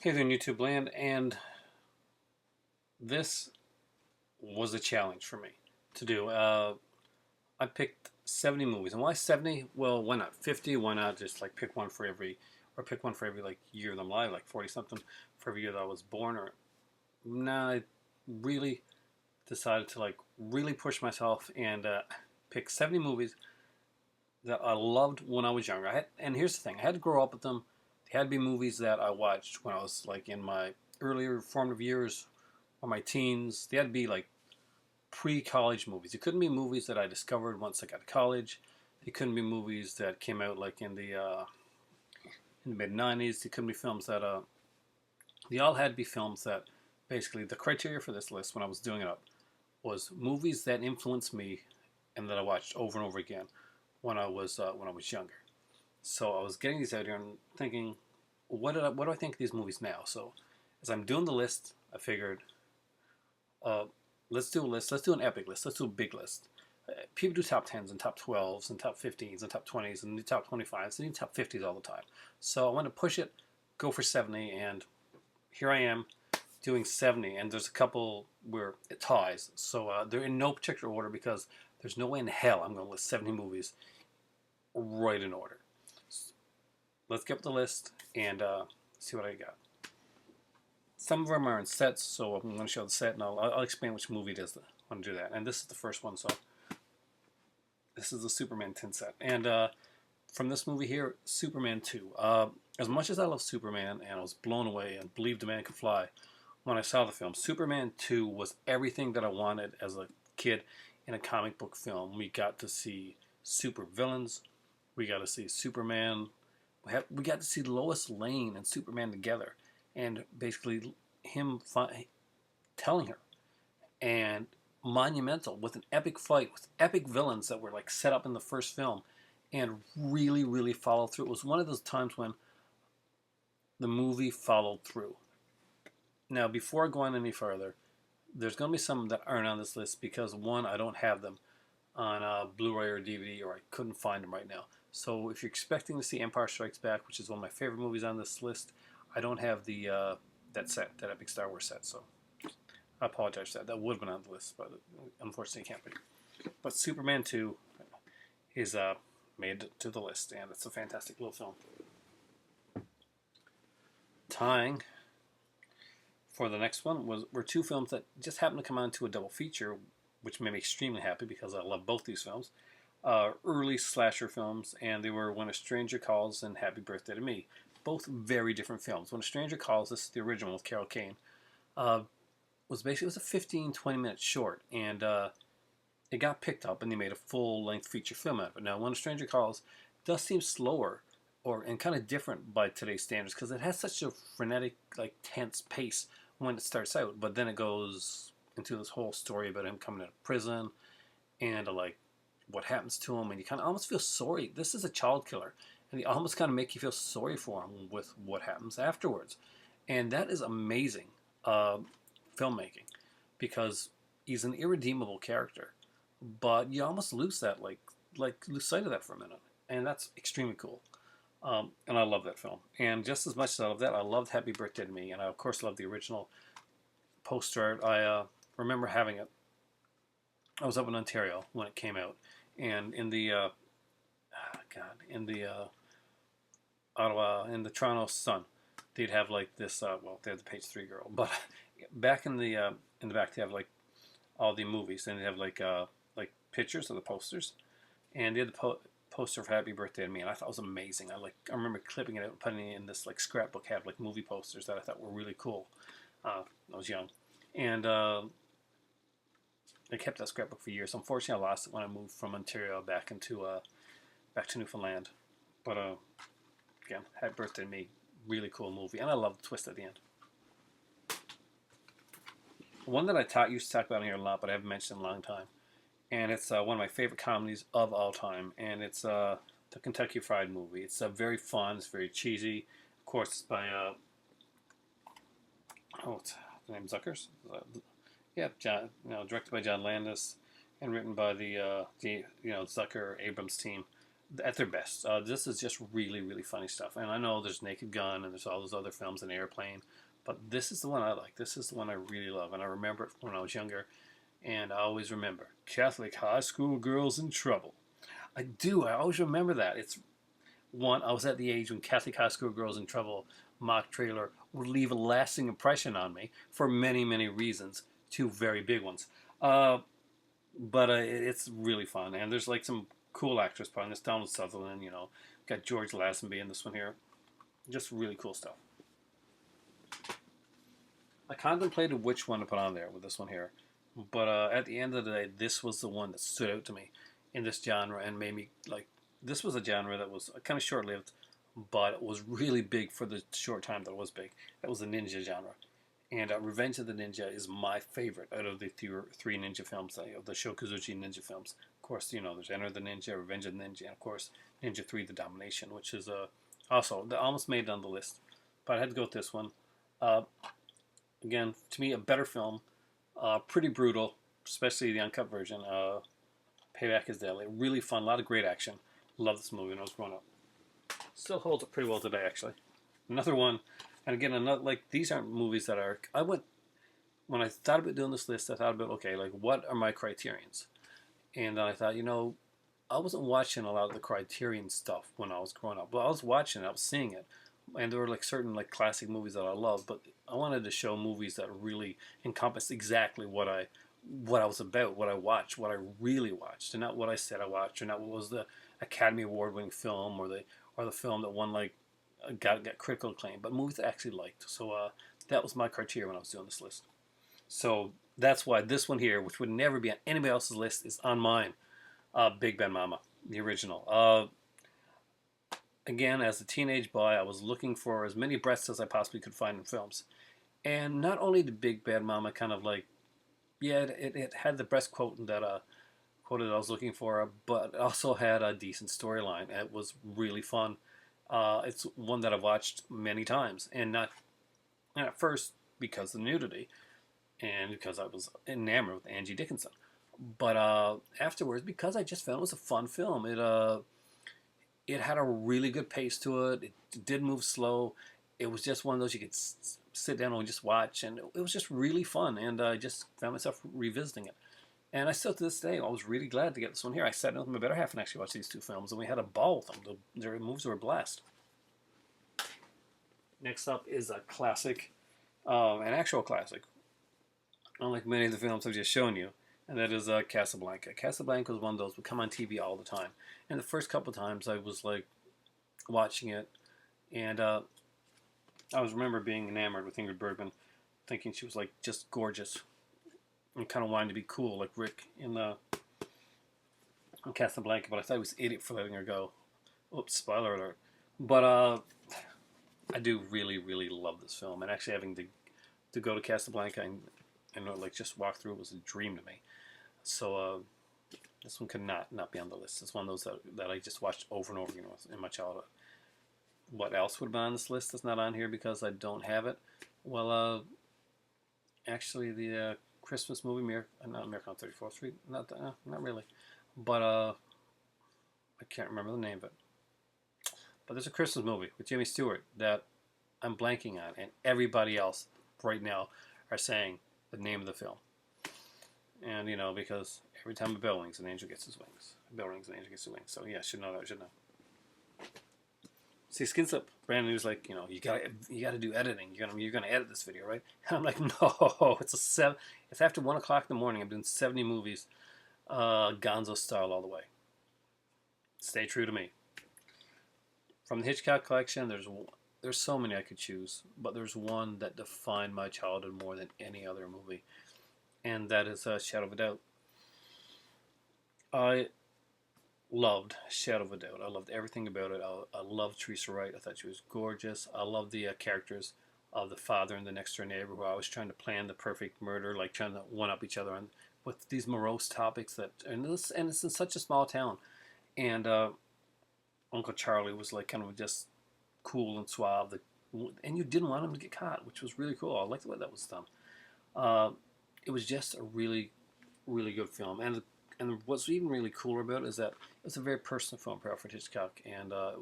Hey there, in YouTube land, and this was a challenge for me to do. I picked 70 movies, and why 70? Well, why not 50? Why not just like pick one for every, or pick one for every like year of my life, like 40 something for every year that I was born? Or nah, I really decided to like really push myself and pick 70 movies that I loved when I was younger. And here's the thing: I had to grow up with them. They had to be movies that I watched when I was like in my earlier formative years or my teens. They had to be like pre-college movies. It couldn't be movies that I discovered once I got to college. They couldn't be movies that came out like in the mid '90s. It couldn't be films that they all had to be films that basically the criteria for this list when I was doing it up was movies that influenced me and that I watched over and over again when I was younger. So I was getting these out here and thinking, what do I think of these movies now? So as I'm doing the list, I figured, uh, let's do a list. Let's do an epic list. Let's do a big list. People do top 10s and top 12s and top 15s and top 20s and the top 25s and the top 50s all the time. So I want to push it, go for 70, and here I am doing 70. And there's a couple where it ties. So they're in no particular order because there's no way in hell I'm going to list 70 movies right in order. Let's get up the list and see what I got. Some of them are in sets, so I'm going to show the set and I'll explain which movie it is that I want to do that. And this is the first one, so this is the Superman 10 set. And from this movie here, Superman 2. As much as I love Superman and I was blown away and believed a man could fly when I saw the film, Superman 2 was everything that I wanted as a kid in a comic book film. We got to see super villains. We got to see Superman. We got to see Lois Lane and Superman together, and basically him telling her, and monumental with an epic fight with epic villains that were like set up in the first film, and really really followed through. It was one of those times when the movie followed through. Now, before I go on any further, there's going to be some that aren't on this list because one, I don't have them on Blu-ray or DVD, or I couldn't find them right now. So if you're expecting to see Empire Strikes Back, which is one of my favorite movies on this list, I don't have the that set, that epic Star Wars set. So I apologize for that. That would have been on the list, but unfortunately it can't be. But Superman 2 is made to the list, and it's a fantastic little film. Tying for the next one were two films that just happened to come onto a double feature, which made me extremely happy because I love both these films. Early slasher films, and they were When a Stranger Calls and Happy Birthday to Me. Both very different films. When a Stranger Calls, this is the original with Carol Kane, uh, it was a 15-20 minute short, and it got picked up and they made a full length feature film out of it. Now, When a Stranger Calls does seem slower and kind of different by today's standards because it has such a frenetic, like tense pace when it starts out, but then it goes into this whole story about him coming out of prison and like what happens to him, and you kind of almost feel sorry. This is a child killer, and you almost kind of make you feel sorry for him with what happens afterwards, and that is amazing filmmaking because he's an irredeemable character, but you almost lose that lose sight of that for a minute, and that's extremely cool. And I love that film, and just as much as I love that, I loved Happy Birthday to Me, and I of course love the original poster art. I remember having it. I was up in Ontario when it came out, and in the in the Ottawa, in the Toronto Sun, they'd have like this. Well, they had the Page Three girl, but back in the back they have like all the movies, and they have like pictures of the posters, and they had the poster of Happy Birthday to Me, and I thought it was amazing. I remember clipping it out and putting it in this like scrapbook, had like movie posters that I thought were really cool. I was young, and I kept that scrapbook for years. Unfortunately, I lost it when I moved from Ontario back to Newfoundland. But again, Happy Birthday to Me, really cool movie, and I love the twist at the end. One that used to talk about here a lot, but I haven't mentioned in a long time, and it's one of my favorite comedies of all time, and it's the Kentucky Fried Movie. It's very fun. It's very cheesy. Of course, it's by what's the name? Zuckers. Yeah, John. Directed by John Landis and written by the Zucker Abrams team. at their best. This is just really, really funny stuff. And I know there's Naked Gun and there's all those other films, and Airplane, but this is the one I like. This is the one I really love, and I remember it when I was younger, and I always remember Catholic high school girls in trouble. I do. I always remember that. It's one. I was at the age when Catholic high school girls in trouble mock trailer would leave a lasting impression on me for many, many reasons. Two very big ones. But it's really fun, and there's like some cool actors playing this. Donald Sutherland, got George Lazenby in this one here. Just really cool stuff. I contemplated which one to put on there with this one here, but at the end of the day, this was the one that stood out to me in this genre and made me like. This was a genre that was kind of short-lived, but it was really big for the short time that it was big. That was the ninja genre. And Revenge of the Ninja is my favorite out of the three ninja films, the Shokuzuchi ninja films. Of course, there's Enter the Ninja, Revenge of the Ninja, and of course, Ninja 3, The Domination, which is also, they almost made it on the list. But I had to go with this one. Uh, Again, to me, a better film. Pretty brutal, especially the uncut version. Payback is Deadly. Really fun, a lot of great action. Love this movie when I was growing up. Still holds up pretty well today, actually. Another one. And again, these aren't movies that are. When I thought about doing this list, I thought about, okay, like, what are my criterions? And then I thought, I wasn't watching a lot of the Criterion stuff when I was growing up. Well, I was watching it, I was seeing it, and there were like certain like classic movies that I love, but I wanted to show movies that really encompassed exactly what I was about, what I watched, what I really watched, and not what I said I watched, or not what was the Academy Award winning film or the film that won like got critical acclaim, but movies I actually liked. So that was my criteria when I was doing this list. So that's why this one here, which would never be on anybody else's list, is on mine. Big Ben Mama, the original. Again, as a teenage boy, I was looking for as many breasts as I possibly could find in films. And not only did Big Bad Mama kind of like, yeah, it had the breast quote that quote that I was looking for, but it also had a decent storyline. It was really fun. It's one that I've watched many times, and at first because of the nudity, and because I was enamored with Angie Dickinson. But afterwards, because I just found it was a fun film. It had a really good pace to it. It did move slow. It was just one of those you could sit down and just watch, and it was just really fun. And I just found myself revisiting it. And I still, to this day, I was really glad to get this one here. I sat down with my better half and actually watched these two films, and we had a ball with them. Their movies were a blast. Next up is a classic, an actual classic, unlike many of the films I've just shown you, and that is Casablanca. Casablanca was one of those that would come on TV all the time. And the first couple times I was like watching it, and I was remember being enamored with Ingrid Bergman, thinking she was like just gorgeous, and kind of wanting to be cool like Rick in Casablanca. But I thought he was an idiot for letting her go. Oops, spoiler alert. But I do really, really love this film, and actually having to go to Casablanca and like just walk through it was a dream to me. So this one could not be on the list. It's one of those that I just watched over and over again in my childhood. What else would be on this list that's not on here because I don't have it? Well, actually the Christmas movie, not Miracle on 34th Street, not really, but I can't remember the name of it. But there's a Christmas movie with Jimmy Stewart that I'm blanking on, and everybody else right now are saying the name of the film. And, because every time a bell rings, an angel gets his wings. A bell rings, an angel gets his wings. So, yeah, I should know that. I should know. See, Skin Slip, Brandon was like, you gotta do editing. You're gonna edit this video, right? And I'm like, no, it's after 1 o'clock in the morning. I'm doing 70 movies, Gonzo style all the way. Stay true to me. From the Hitchcock collection, there's so many I could choose, but there's one that defined my childhood more than any other movie, and that is Shadow of a Doubt. I loved Shadow of a Doubt. I loved everything about it. I loved Teresa Wright. I thought she was gorgeous. I loved the characters of the father and the next door neighbor who are always trying to plan the perfect murder, like trying to one-up each other on with these morose topics and it's in such a small town. And Uncle Charlie was like kind of just cool and suave, and you didn't want him to get caught, which was really cool. I liked the way that was done. It was just a really, really good film, and and what's even really cooler about it is that it's a very personal film for Alfred Hitchcock. And I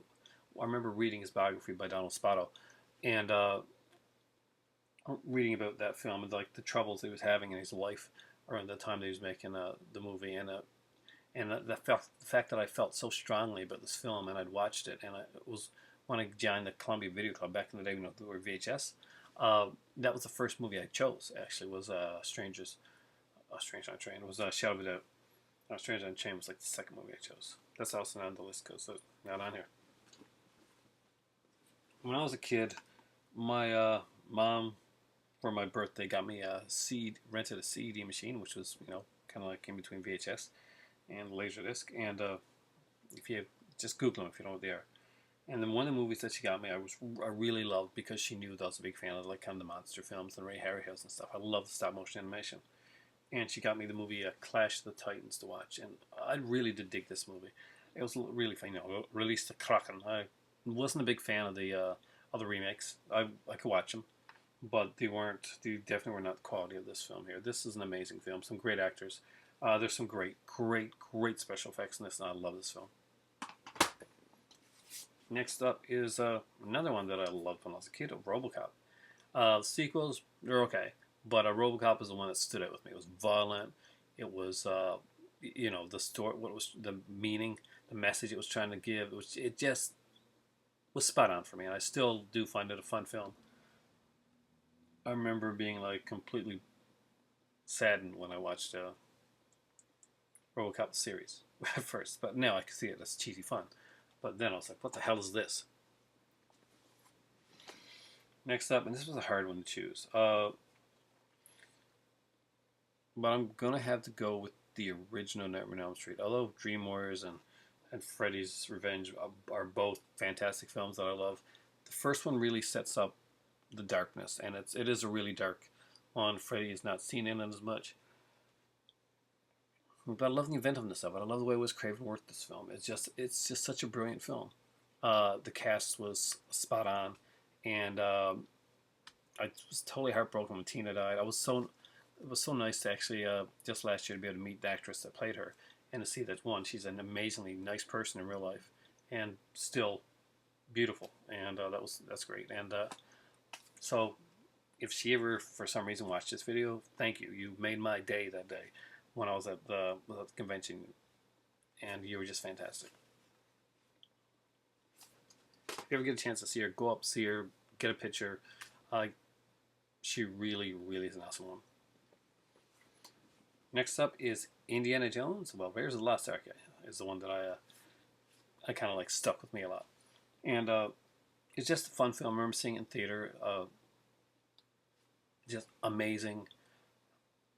remember reading his biography by Donald Spoto, and reading about that film and like the troubles he was having in his life around the time that he was making the movie, and the fact that I felt so strongly about this film, and I'd watched it, and it was when I joined the Columbia Video Club back in the day when they were VHS. That was the first movie I chose. Actually, was Strange on a Train. It was Shadow of a Doubt. Strange on a Train was like the second movie I chose. That's also not on the list because it's not on here. When I was a kid, my mom for my birthday got me rented a CD machine, which was kind of like in between VHS and Laserdisc. And if you just Google them if you know what they are. And then one of the movies that she got me, I really loved because she knew that I was a big fan of like kind of the monster films and Ray Harryhausen and stuff. I love the stop motion animation. And she got me the movie Clash of the Titans to watch, and I really did dig this movie. It was really fun. Release the Kraken. I wasn't a big fan of the other remakes. I could watch them, but they definitely were not the quality of this film here. This is an amazing film. Some great actors. There's some great special effects in this, and I love this film. Next up is another one that I loved when I was a kid, RoboCop. Sequels, they're okay, but RoboCop is the one that stood out with me. It was violent. It was, the story, what was the meaning, the message it was trying to give. It just was spot on for me, and I still do find it a fun film. I remember being like completely saddened when I watched RoboCop series at first, but now I can see it as cheesy fun. But then I was like, what the hell is this? Next up, and this was a hard one to choose, but I'm going to have to go with the original Nightmare on Elm Street. Although Dream Warriors and Freddy's Revenge are both fantastic films that I love, the first one really sets up the darkness, and it is a really dark one. Freddy is not seen in it as much. But I love the inventiveness of it. I love the way Wes Craven worked this film. It's just such a brilliant film. The cast was spot on, and I was totally heartbroken when Tina died. It was so nice to actually just last year to be able to meet the actress that played her and to see that she's an amazingly nice person in real life and still beautiful, and that's great. And so if she ever for some reason watched this video, thank you. You made my day that day when I was at the convention, and you were just fantastic. If you ever get a chance to see her, go up, see her, get a picture. She really, really is an awesome one. Next up is Indiana Jones. Well, Raiders of the Lost Ark is the one that I kind of like stuck with me a lot, and it's just a fun film. I remember seeing it in theater. Just amazing.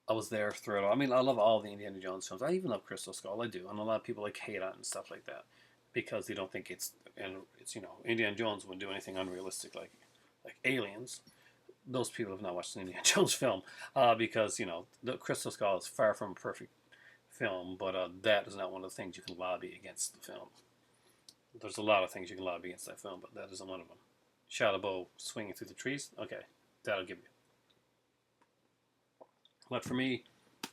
I was there throughout. I mean, I love all the Indiana Jones films. I even love Crystal Skull. I do, and a lot of people like hate on it and stuff like that because they don't think it's Indiana Jones wouldn't do anything unrealistic like Aliens. Those people have not watched an Indiana Jones film because the Crystal Skull is far from a perfect film, but that is not one of the things you can lobby against the film. There's a lot of things you can lobby against that film, but that isn't one of them. Shia LaBeouf swinging through the trees. Okay, that'll give you. But for me,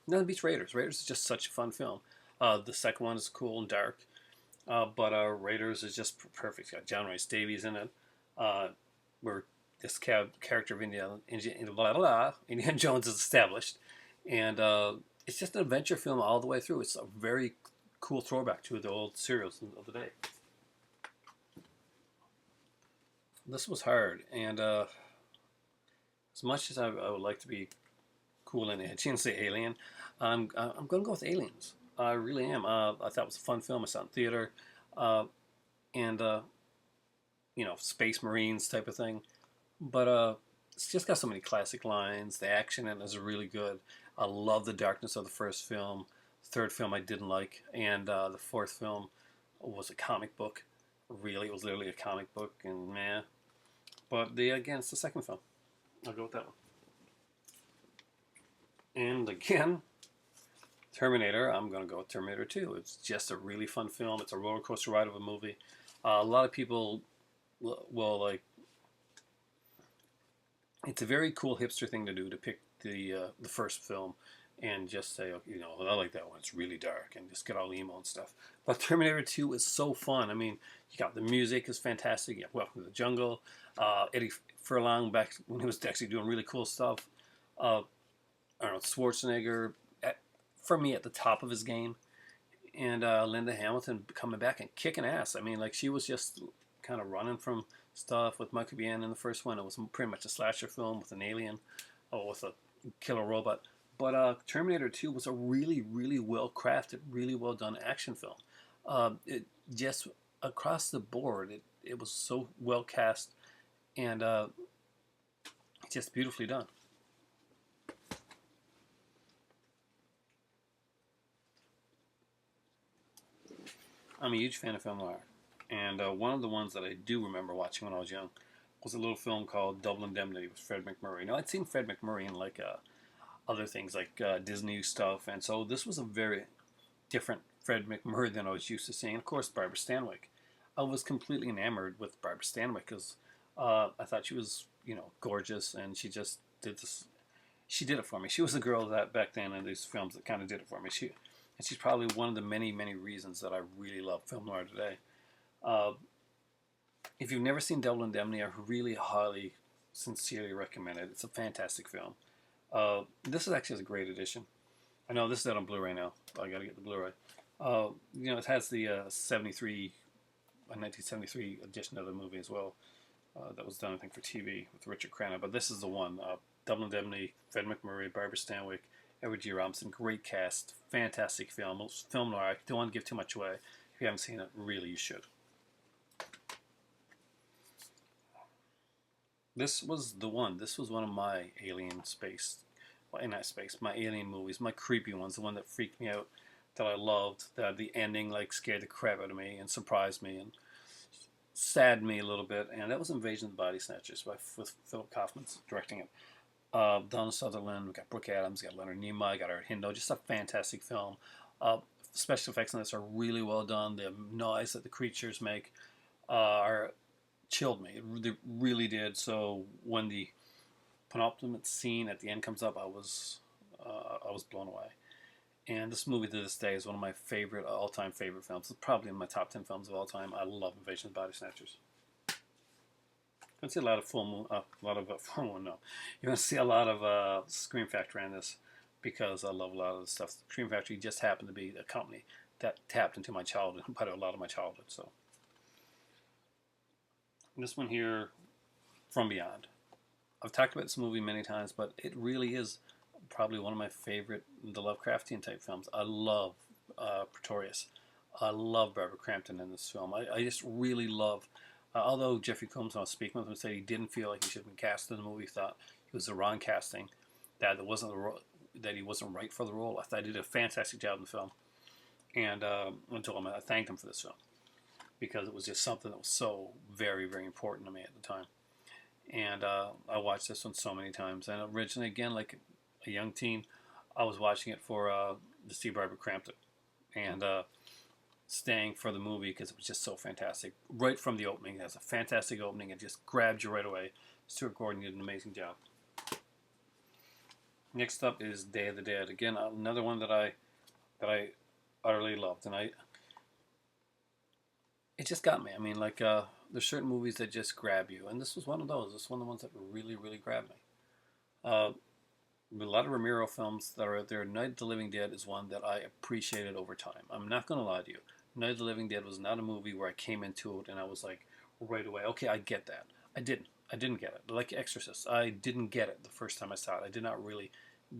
nothing beats Raiders. Raiders is just such a fun film. The second one is cool and dark, but Raiders is just perfect. It's got John Rhys Davies in it. Where this character of Indiana Jones is established, and it's just an adventure film all the way through. It's a very cool throwback to the old serials of the day. This was hard, and as much as I would like to be cool and edgy and say Alien, I'm going to go with Aliens. I really am. I thought it was a fun film. I saw it in theater, and Space Marines type of thing. But it's just got so many classic lines. The action in it is really good. I love the darkness of the first film. The third film I didn't like, and the fourth film was a comic book. Really, it was literally a comic book, and meh. But again, it's the second film. I'll go with that one. And again, Terminator, I'm going to go with Terminator 2. It's just a really fun film. It's a roller coaster ride of a movie. A lot of people will like. It's a very cool hipster thing to do to pick the first film and just say, okay, I like that one. It's really dark, and just get all emo and stuff. But Terminator 2 is so fun. I mean, you got the music is fantastic. You have Welcome to the Jungle. Eddie Furlong back when he was actually doing really cool stuff. Uh, Arnold Schwarzenegger, for me, at the top of his game, and Linda Hamilton coming back and kicking ass. I mean, like she was just kind of running from stuff with Michael Biehn in the first one. It was pretty much a slasher film with an alien or with a killer robot. But Terminator 2 was a really, really well crafted, really well done action film. It just across the board, it was so well cast and just beautifully done. I'm a huge fan of film noir, and one of the ones that I do remember watching when I was young was a little film called Double Indemnity with Fred MacMurray. Now I'd seen Fred MacMurray in like other things like Disney stuff, and so this was a very different Fred MacMurray than I was used to seeing. Of course, Barbara Stanwyck. I was completely enamored with Barbara Stanwyck because I thought she was, gorgeous, and she just did this. She did it for me. She was the girl that back then in these films that kind of did it for me. And she's probably one of the many, many reasons that I really love film noir today. Uh, if you've never seen Double Indemnity, I really highly, sincerely recommend it. It's a fantastic film. This is actually a great edition. I know this is out on Blu-ray now. I got to get the Blu-ray. It has the 1973 edition of the movie as well. That was done, I think, for TV with Richard Crenna. But this is the one. Double Indemnity, Fred MacMurray, Barbara Stanwyck, Edward G. Robinson. Great cast. Fantastic film. Film noir. I don't want to give too much away. If you haven't seen it, really, you should. This was the one. This was one of my alien space, well, in that space, my alien movies, my creepy ones, the one that freaked me out, that I loved, that the ending like scared the crap out of me and surprised me and saddened me a little bit, and that was Invasion of the Body Snatchers with Philip Kaufman directing it. Donald Sutherland, we got Brooke Adams, we got Leonard Nimoy, we got Art Hindo, just a fantastic film. Special effects in this are really well done. The noise that the creatures make are chilled me. It really did. So when the penultimate scene at the end comes up, I was blown away. And this movie to this day is one of my favorite, all-time favorite films. It's probably in my top 10 films of all time. I love Invasion of the Body Snatchers. You're going to see a lot of full moon, full moon, no. You're going to see a lot of Scream Factory in this because I love a lot of the stuff. Scream Factory just happened to be a company that tapped into my childhood, part of a lot of my childhood. So this one here, From Beyond. I've talked about this movie many times, but it really is probably one of my favorite, the Lovecraftian type films. I love Pretorius. I love Barbara Crampton in this film. I just really love, although Jeffrey Combs, when I was speaking with him, said he didn't feel like he should have been cast in the movie. He thought it was the wrong casting, that he wasn't right for the role. I thought he did a fantastic job in the film. And I told him, I thanked him for this film because it was just something that was so very, very important to me at the time. And I watched this one so many times. And originally, again, like a young teen, I was watching it for to see Barbara Crampton and staying for the movie because it was just so fantastic. Right from the opening, it has a fantastic opening. It just grabbed you right away. Stuart Gordon did an amazing job. Next up is Day of the Dead. Again, another one that I utterly loved, and it just got me. I mean, like there's certain movies that just grab you, and this was one of those. This is one of the ones that really, really grabbed me. A lot of Romero films that are out there. Night of the Living Dead is one that I appreciated over time. I'm not going to lie to you. Night of the Living Dead was not a movie where I came into it and I was like, right away, okay, I get that. I didn't get it. Like Exorcist, I didn't get it the first time I saw it. I did not really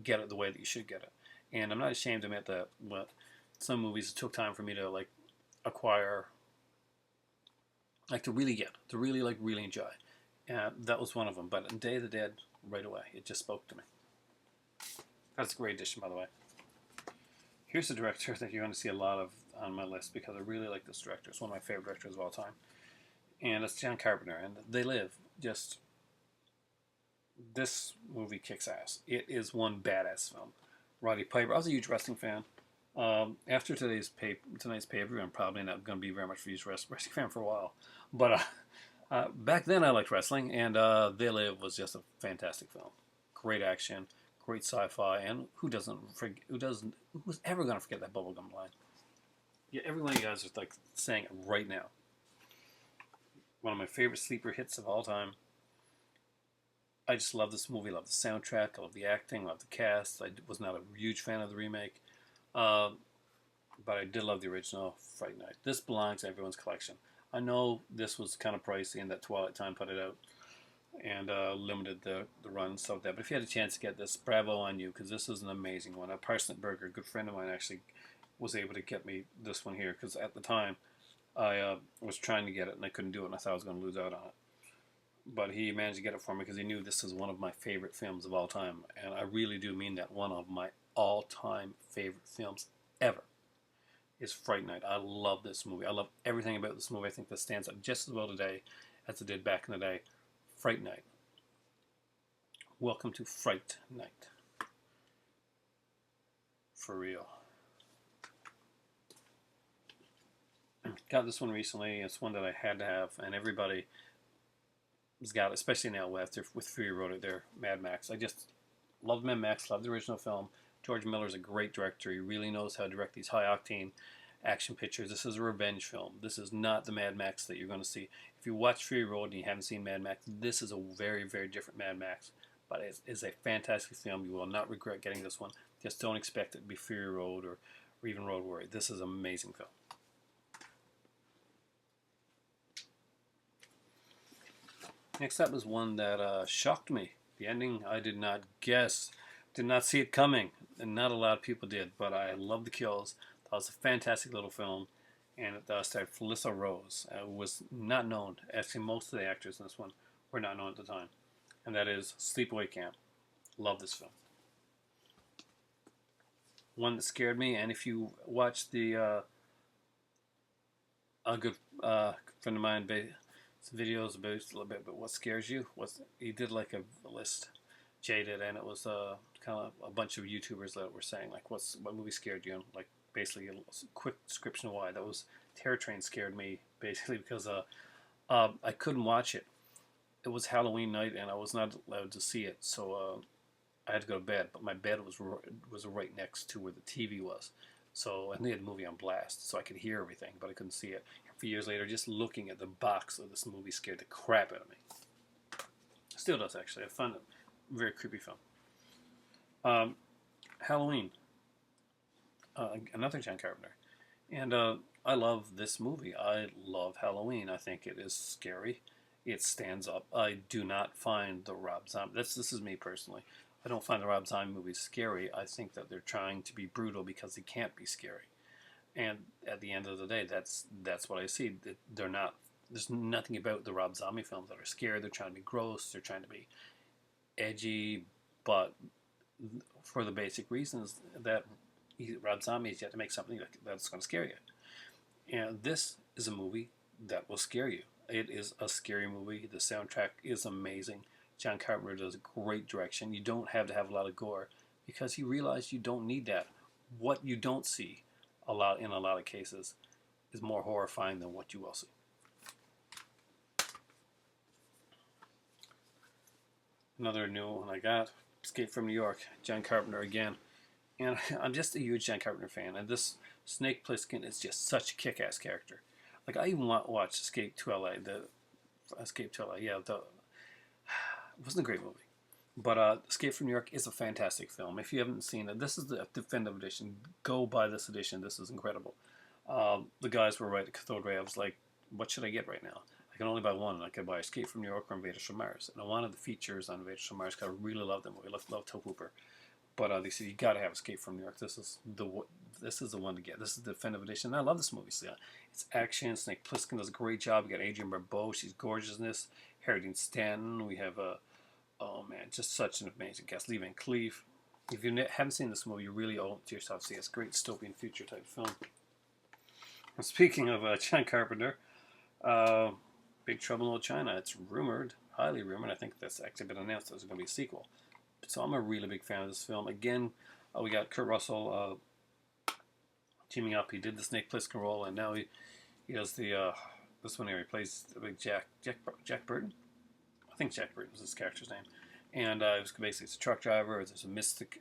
get it the way that you should get it. And I'm not ashamed to admit that some movies, it took time for me to like acquire, like to really get, to really like really enjoy. And that was one of them. But in Day of the Dead, right away, it just spoke to me. That's a great addition, by the way. Here's a director that you're going to see a lot of on my list because I really like this director. It's one of my favorite directors of all time. And it's John Carpenter. And They Live. Just, this movie kicks ass. It is one badass film. Roddy Piper. I was a huge wrestling fan. After tonight's pay-per-view, I'm probably not going to be very much of a huge wrestling fan for a while. But back then I liked wrestling, and They Live was just a fantastic film. Great action, great sci-fi, and who's ever gonna forget that bubblegum line? Yeah, every one of you guys is like saying it right now. One of my favorite sleeper hits of all time. I just love this movie. I love the soundtrack. I love the acting. I love the cast. I was not a huge fan of the remake, uh, but I did love the original Fright Night. This belongs in everyone's collection. I know this was kind of pricey, and that Twilight Time put it out and limited the run and stuff like that. But if you had a chance to get this, bravo on you, because this is an amazing one. Parsnip Burger, a good friend of mine, actually was able to get me this one here, because at the time I was trying to get it and I couldn't do it, and I thought I was going to lose out on it. But he managed to get it for me because he knew this is one of my favorite films of all time, and I really do mean that. One of my all-time favorite films ever is Fright Night. I love this movie. I love everything about this movie. I think this stands up just as well today as it did back in the day. Fright Night. Welcome to Fright Night. For real. Got this one recently. It's one that I had to have, and everybody has got it, especially now with Fury Road at their Mad Max. I just love Mad Max, love the original film. George Miller's a great director. He really knows how to direct these high-octane action pictures. This is a revenge film. This is not the Mad Max that you're going to see. If you watch Fury Road and you haven't seen Mad Max, this is a very, very different Mad Max. But it's a fantastic film. You will not regret getting this one. Just don't expect it to be Fury Road or even Road Warrior. This is an amazing film. Next up is one that shocked me. The ending I did not guess. Did not see it coming. And not a lot of people did. But I love the kills. That was a fantastic little film, and it starred Felissa Rose, who was not known. Actually, most of the actors in this one were not known at the time, and that is Sleepaway Camp. Love this film. One that scared me, and if you watch the a good friend of mine some videos about a little bit about what scares you. He did like a list, Jaded, and it was kind of a bunch of YouTubers that were saying like what movie scared you, and like basically a quick description of why. That was Terror Train scared me basically because I couldn't watch it. It was Halloween night and I was not allowed to see it, so I had to go to bed. But my bed was right next to where the TV was, so and they had the movie on blast, so I could hear everything, but I couldn't see it. A few years later, just looking at the box of this movie scared the crap out of me. Still does actually. I found it a very creepy film. Halloween. Another John Carpenter. And I love this movie. I love Halloween. I think it is scary. It stands up. I do not find the Rob Zombie... This is me personally. I don't find the Rob Zombie movies scary. I think that they're trying to be brutal because they can't be scary. And at the end of the day, that's what I see. They're not... There's nothing about the Rob Zombie films that are scary. They're trying to be gross. They're trying to be edgy. But for the basic reasons that Rob Zombie has yet to make something that's going to scare you. And this is a movie that will scare you. It is a scary movie. The soundtrack is amazing. John Carpenter does great direction. You don't have to have a lot of gore because you realize you don't need that. What you don't see in a lot of cases is more horrifying than what you will see. Another new one I got, Escape from New York, John Carpenter again. And I'm just a huge John Carpenter fan, and this Snake Plissken is just such a kick-ass character. Like, I even watched Escape to LA, it wasn't a great movie. But Escape from New York is a fantastic film. If you haven't seen it, this is the definitive edition. Go buy this edition. This is incredible. The guys were right at Cathode. I was like, what should I get right now? I can only buy one. I could buy Escape from New York or Invaders from Mars. And I wanted the features on Invaders from Mars because I really love them. I love Tobe Hooper. But they said you got to have Escape from New York. This is the one to get. This is the definitive edition. And I love this movie. So, it's action. Snake Plissken does a great job. We got Adrienne Barbeau. She's gorgeous in this. Harry Dean Stanton. We have oh man, just such an amazing cast. Lee Van Cleef. If you haven't seen this movie, you really owe it to yourself. See, it's a great dystopian future type film. And speaking of John Carpenter, Big Trouble in Little China. It's rumored, highly rumored. I think that's actually been announced. There's going to be a sequel. So I'm a really big fan of this film. Again, we got Kurt Russell teaming up. He did the Snake Plissken role, and now he does the this one here. He plays the big Jack Burton. I think Jack Burton was his character's name. And it was basically it's a truck driver. There's a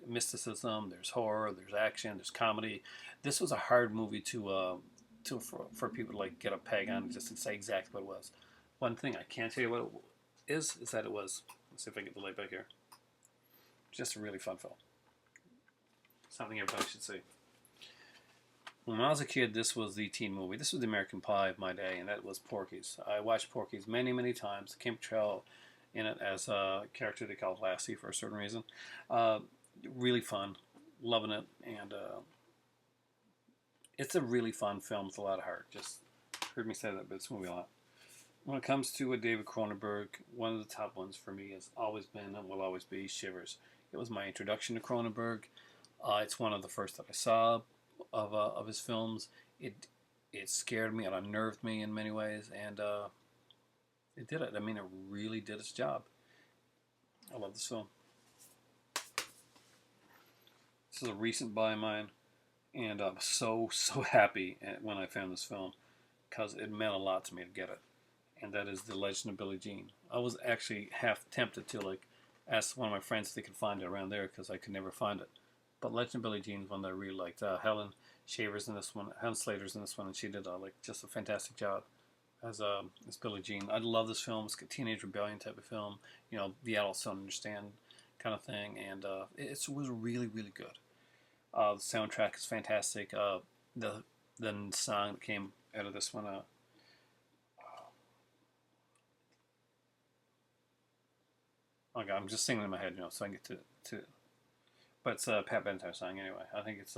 mysticism. There's horror. There's action. There's comedy. This was a hard movie for people to like get a peg on just to say exactly what it was. One thing I can't tell you what it is that it was. Let's see if I get the light back here. Just a really fun film. Something everybody should see. When I was a kid, this was the teen movie. This was the American Pie of my day, and that was Porky's. I watched Porky's many, many times. Kim Cattrall in it as a character they called Lassie for a certain reason. Really fun, loving it, and it's a really fun film with a lot of heart. Just heard me say that, but it's movie a lot. When it comes to a David Cronenberg, one of the top ones for me has always been and will always be Shivers. It was my introduction to Cronenberg. It's one of the first that I saw of his films. It scared me, it unnerved me in many ways, and it did it. I mean, it really did its job. I love this film. This is a recent buy of mine, and I'm so happy when I found this film because it meant a lot to me to get it. And that is The Legend of Billie Jean. I was actually half tempted to like ask one of my friends if they could find it around there because I could never find it. But Legend of Billie Jean is one that I really liked. Helen Shaver's in this one, Helen Slater's in this one, and she did like just a fantastic job as Billie Jean. I love this film. It's a teenage rebellion type of film. You know, the adults don't understand kind of thing, and it was really really good. The soundtrack is fantastic. The song that came out of this one. Okay, I'm just singing in my head, you know, so I can get to but it's a Pat Benatar song anyway. I think it's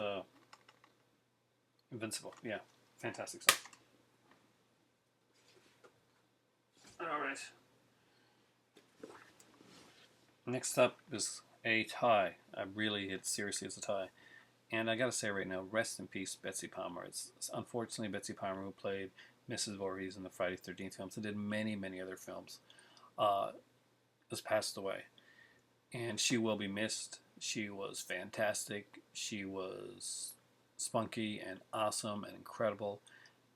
Invincible. Yeah, fantastic song. All right. Next up is a tie. I really hit seriously as a tie. And I gotta say right now, rest in peace, Betsy Palmer. It's unfortunately Betsy Palmer who played Mrs. Voorhees in the Friday the 13th films and did many, many other films. Has passed away. And she will be missed. She was fantastic. She was spunky and awesome and incredible.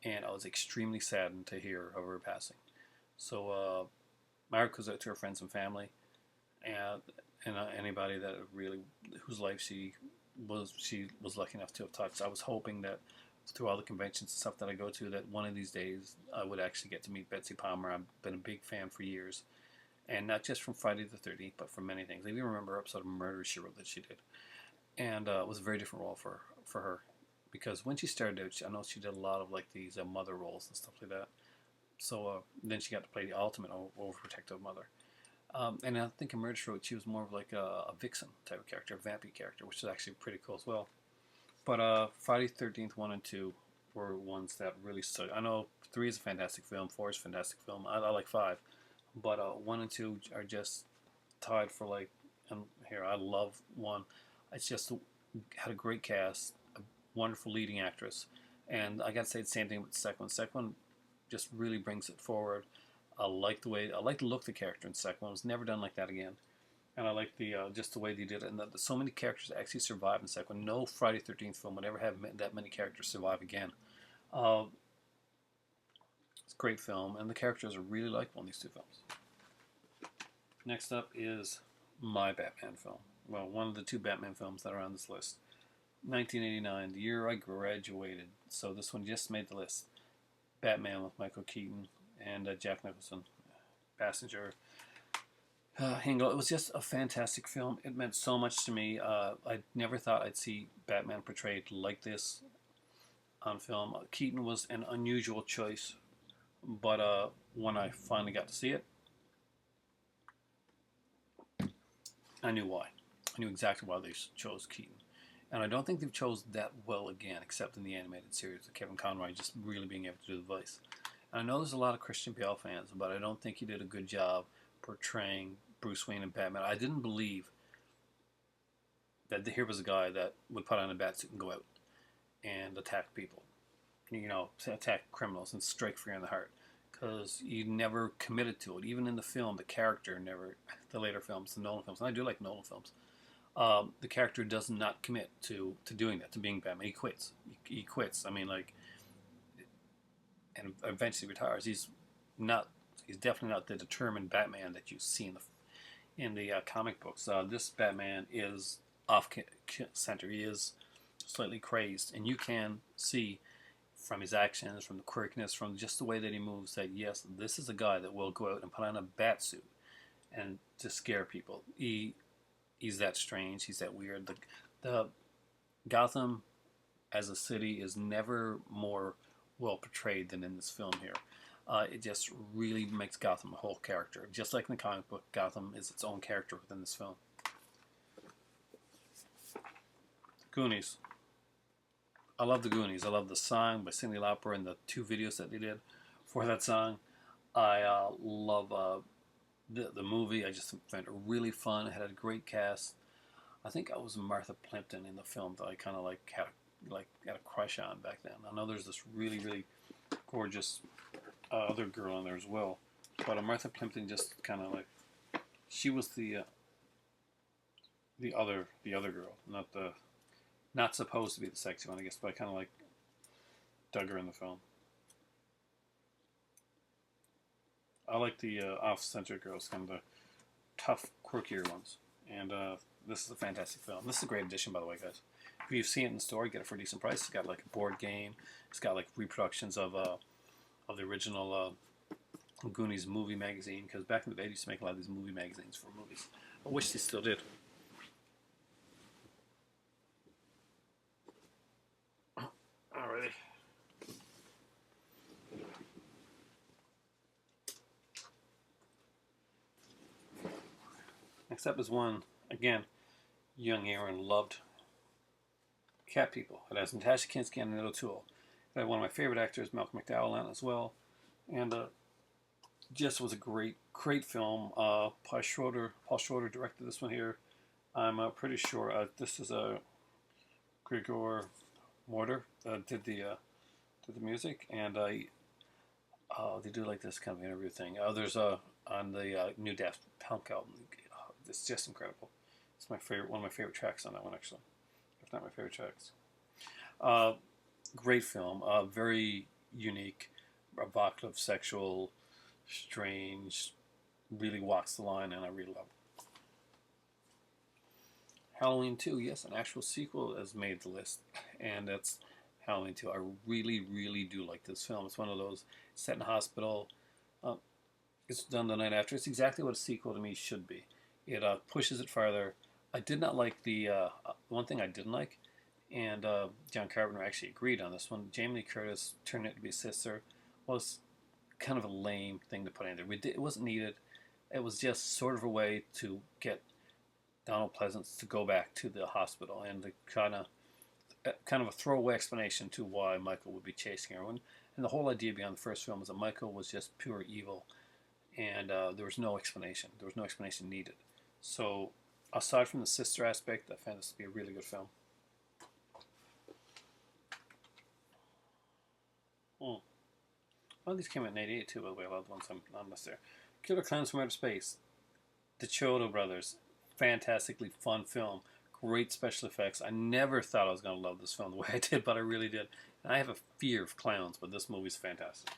And I was extremely saddened to hear of her passing. So my heart goes out to her friends and family, and anybody that really whose life she was lucky enough to have touched. I was hoping that through all the conventions and stuff that I go to, that one of these days I would actually get to meet Betsy Palmer. I've been a big fan for years, and not just from Friday the 13th, but from many things. I even remember an episode of Murder She Wrote that she did, and it was a very different role for her, because when she started out, I know she did a lot of like these mother roles and stuff like that. So then she got to play the ultimate overprotective mother. And I think in Murder She Wrote, she was more of like a vixen type of character, a vampy character, which is actually pretty cool as well. But Friday the 13th 1 and 2 were ones that really stood. I know 3 is a fantastic film, 4 is a fantastic film. I like 5. But 1 and 2 are just tied for like, and here, I love 1. It's just had a great cast, a wonderful leading actress. And I gotta say the same thing with the second one. The second one just really brings it forward. I like the look of the character in the second one. It was never done like that again. And I like the just the way they did it, and that so many characters actually survive in the second one. No Friday 13th film would ever have that many characters survive again. Uh, it's a great film, and the characters are really likable in these 2 films. Next up is my Batman film. Well, one of the 2 Batman films that are on this list. 1989, the year I graduated. So this one just made the list. Batman with Michael Keaton and Jack Nicholson. Passenger. Hingle. It was just a fantastic film. It meant so much to me. I never thought I'd see Batman portrayed like this on film. Keaton was an unusual choice, but when I finally got to see it, I knew why. I knew exactly why they chose Keaton. And I don't think they've chose that well again, except in the animated series with Kevin Conroy just really being able to do the voice. And I know there's a lot of Christian Bale fans, but I don't think he did a good job portraying Bruce Wayne and Batman. I didn't believe that here was a guy that would put on a batsuit and go out and attack people, you know, attack criminals and strike fear in the heart, because he never committed to it. Even in the film, the character never, the later films, the Nolan films, and I do like Nolan films, the character does not commit to doing that, to being Batman. He quits. He quits. I mean, like, and eventually retires. He's definitely not the determined Batman that you see in the comic books. This Batman is off center. He is slightly crazed, and you can see from his actions, from the quirkiness, from just the way that he moves, that yes, this is a guy that will go out and put on a bat suit and to scare people. He's that strange. He's that weird. The Gotham as a city is never more well portrayed than in this film here. It just really makes Gotham a whole character. Just like in the comic book, Gotham is its own character within this film. Goonies. I love the Goonies. I love the song by Cyndi Lauper and the 2 videos that they did for that song. I love the movie. I just found it really fun. It had a great cast. I think I was Martha Plimpton in the film that I kind of had a crush on back then. I know there's this really really gorgeous other girl in there as well, but Martha Plimpton just kind of like, she was the other girl, not supposed to be the sexy one, I guess, but I kind of like dug her in the film. I like the off-center girls, kind of the tough, quirkier ones. And this is a fantastic film. This is a great addition, by the way, guys. If you've seen it in the store, get it for a decent price. It's got like a board game. It's got like reproductions of the original Goonies movie magazine. Because back in the day, they used to make a lot of these movie magazines for movies. I wish they still did. Alrighty. Next up is one, again, young Aaron loved. Cat People. It has Natasha Kinski and Annette O'Toole. It had one of my favorite actors, Malcolm McDowell, on as well. And just was a great film. Paul Schroeder directed this one here. I'm pretty sure this is Gregor Mortar did the music, and they do like this kind of interview thing. There's on the new Daft Punk album. It's just incredible. It's my favorite, one of my favorite tracks on that one, actually, if not my favorite tracks. Great film, very unique, evocative, sexual, strange, really walks the line, and I really love it. Halloween 2, yes, an actual sequel has made the list, and that's Halloween 2. I really, really do like this film. It's one of those set in a hospital. It's done the night after. It's exactly what a sequel to me should be. It pushes it farther. I did not like the one thing I didn't like, and John Carpenter actually agreed on this one. Jamie Lee Curtis turning it to be a sister was kind of a lame thing to put in there. It wasn't needed. It was just sort of a way to get Donald Pleasance to go back to the hospital and to kind of a throwaway explanation to why Michael would be chasing her. And the whole idea behind the first film was that Michael was just pure evil, and there was no explanation. There was no explanation needed. So, aside from the sister aspect, I found this to be a really good film. One of these came out in '88 too, by the way. A lot of the ones I'm on this there. Killer Clowns from Outer Space. The Chiodo Brothers. Fantastically fun film. Great special effects. I never thought I was going to love this film the way I did, but I really did. And I have a fear of clowns, but this movie's fantastic.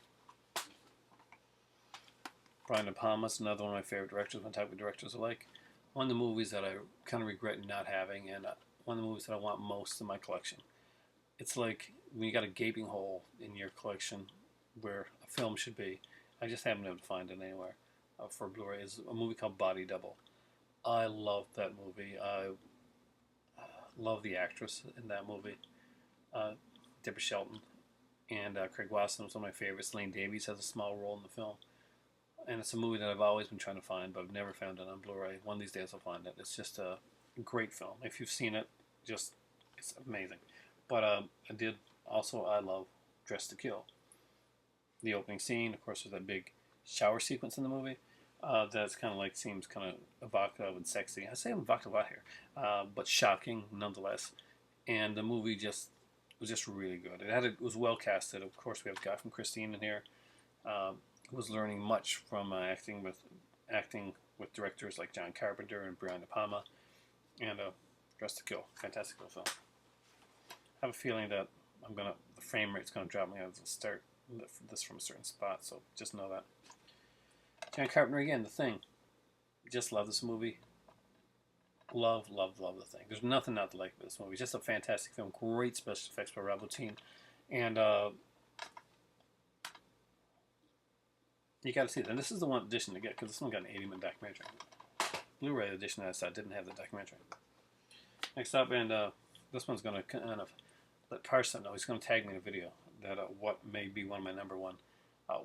Brian De Palma's another one of my favorite directors. One type of directors I like. One of the movies that I kind of regret not having, and one of the movies that I want most in my collection. It's like when you got a gaping hole in your collection where a film should be. I just haven't been able to find it anywhere for Blu-ray. Is a movie called Body Double. I love that movie. I love the actress in that movie, Deborah Shelton, and Craig Wasson was one of my favorites. Lane Davies has a small role in the film, and it's a movie that I've always been trying to find, but I've never found it on Blu-ray. One of these days I'll find it. It's just a great film. If you've seen it, it's amazing. But I love Dress to Kill. The opening scene, of course, there's that big shower sequence in the movie. That's kind of like seems kind of evocative and sexy. I say evocative a lot here, but shocking nonetheless. And the movie was just really good. It was well casted. Of course, we have a guy from Christine in here. Who was learning much from acting with directors like John Carpenter and Brian De Palma. And Dress to Kill, fantastic little film. I have a feeling that the frame rate's gonna drop me as I start this from a certain spot. So just know that. John Carpenter again, The Thing. Just love this movie. Love, love, love the thing. There's nothing not to like about this movie. Just a fantastic film. Great special effects by Rob Bottin. And you got to see it. And this is the one edition to get because this one got an 80-minute documentary. Blu-ray edition that I didn't have the documentary. Next up, and this one's going to kind of let Parson know. He's going to tag me in a video that what may be one of my number one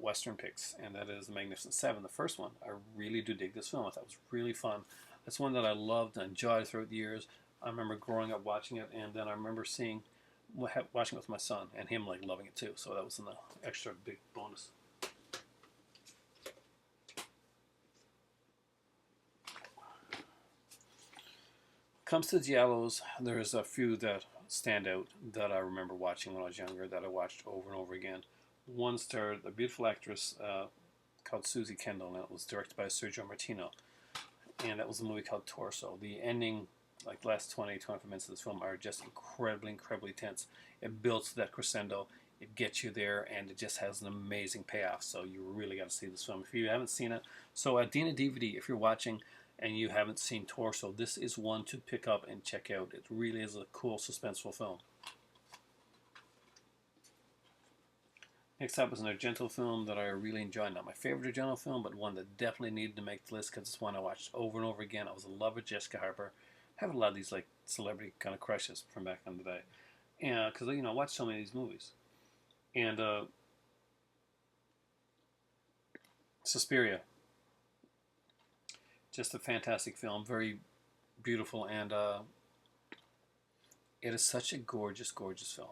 Western picks, and that is The Magnificent Seven, the first one. I really do dig this film. I thought it was really fun. It's one that I loved and enjoyed throughout the years. I remember growing up watching it, and then I remember watching it with my son, and him like loving it too. So that was an extra big bonus. Comes to Giallos, there's a few that stand out that I remember watching when I was younger that I watched over and over again. One starred a beautiful actress called Susie Kendall, and it was directed by Sergio Martino. And that was a movie called Torso. The ending, like the last 20-25 minutes of this film, are just incredibly, incredibly tense. It builds to that crescendo. It gets you there, and it just has an amazing payoff. So you really got to see this film if you haven't seen it. So at Dina DVD, if you're watching and you haven't seen Torso, this is one to pick up and check out. It really is a cool, suspenseful film. Next up is an Argento film that I really enjoyed. Not my favorite Argento film, but one that definitely needed to make the list because it's one I watched over and over again. I was in love with Jessica Harper. I have a lot of these like celebrity kind of crushes from back in the day, and because I watched so many of these movies. And Suspiria, just a fantastic film, very beautiful, and it is such a gorgeous, gorgeous film.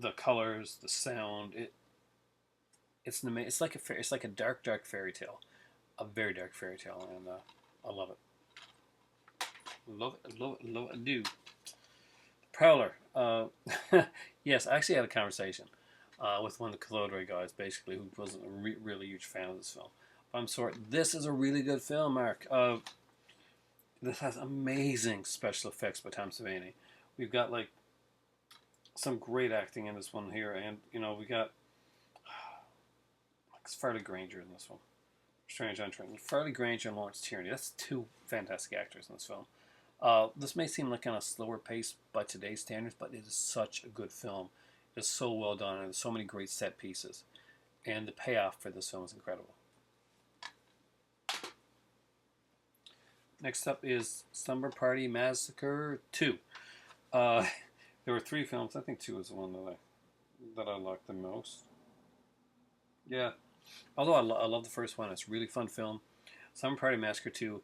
The colors, the sound, it's an amazing. It's like a dark, dark fairy tale, a very dark fairy tale, and I love it. Love it, love it, love it, I do. Prowler. Yes, I actually had a conversation with one of the Colodre guys, basically, who wasn't a really huge fan of this film. But I'm sorry, this is a really good film, Mark. This has amazing special effects by Tom Savini. We've got like some great acting in this one here, and we got like Farley Granger in this one. Strange Entrant. Farley Granger and Lawrence Tierney. That's two fantastic actors in this film. This may seem like kind of slower pace by today's standards, but it is such a good film. It's so well done, and there's so many great set pieces, and the payoff for this film is incredible. Next up is Slumber Party Massacre 2. There were 3 films. I think 2 is the one that I liked the most. Yeah. Although I love the first one. It's a really fun film. Slumber Party Massacre 2